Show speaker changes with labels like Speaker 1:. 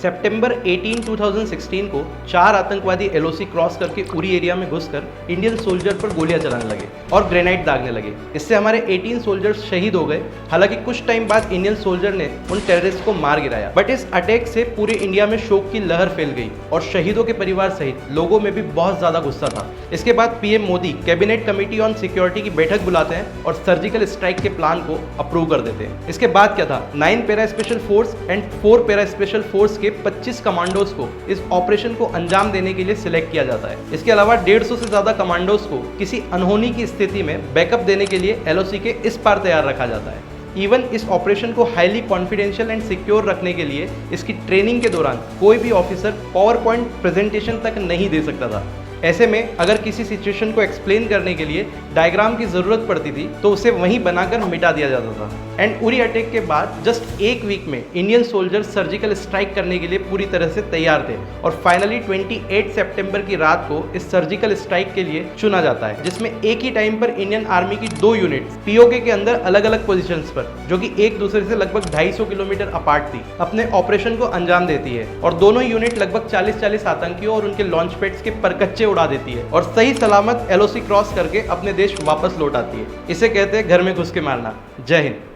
Speaker 1: सितंबर 18, 2016 को 4 आतंकवादी LOC cross करके उरी एरिया में घुसकर इंडियन सोल्जर पर गोलियां चलाने लगे और ग्रेनाइड दागने लगे। इससे हमारे 18 सोल्जर्स शहीद हो गए। हालांकि कुछ टाइम बाद इंडियन सोल्जर ने उन टेररिस्ट को मार गिराया, बट इस अटैक से पूरे इंडिया में शोक की लहर फैल गई और शहीदों के परिवार सहित लोगों में भी बहुत ज्यादा गुस्सा था। इसके बाद PM Modi cabinet committee on security की बैठक बुलाते हैं और सर्जिकल स्ट्राइक के प्लान को अप्रूव कर देते हैं। इसके बाद क्या था, 9 para special force and 4 para special force के 25 कमांडोज को इस ऑपरेशन को अंजाम देने के लिए सिलेक्ट किया जाता है। इसके अलावा 150 से ज्यादा कमांडोज को किसी अनहोनी की स्थिति में बैकअप देने के लिए एलओसी के इस पार तैयार रखा जाता है। इवन इस ऑपरेशन को हाईली कॉन्फिडेंशियल एंड सिक्योर रखने के लिए इसकी ट्रेनिंग के दौरान कोई भी ऑफिसर पावर पॉइंट प्रेजेंटेशन तक नहीं दे सकता था। ऐसे में अगर किसी सिचुएशन को एक्सप्लेन करने के लिए डायग्राम की ज़रूरत पड़ती थी तो उसे वहीं बनाकर मिटा दिया जाता था। एंड उरी अटैक के बाद जस्ट एक वीक में इंडियन सोल्जर्स सर्जिकल स्ट्राइक करने के लिए पूरी तरह से तैयार थे और फाइनली 28 सितंबर की रात को इस सर्जिकल स्ट्राइक के लिए चुना जाता है, जिसमें एक ही टाइम पर इंडियन आर्मी की 2 यूनिट्स पीओके के अंदर अलग अलग पोजीशंस पर, जो कि एक दूसरे से लगभग 250 किलोमीटर अपार्ट थी, अपने ऑपरेशन को अंजाम देती है और दोनों यूनिट लगभग 40-40 आतंकियों और उनके लॉन्च पैड्स के परकच्चे उड़ा देती है और सही सलामत एलओसी क्रॉस करके अपने देश वापस लौट आती है। इसे कहते हैं घर में घुस के मारना। जय हिंद।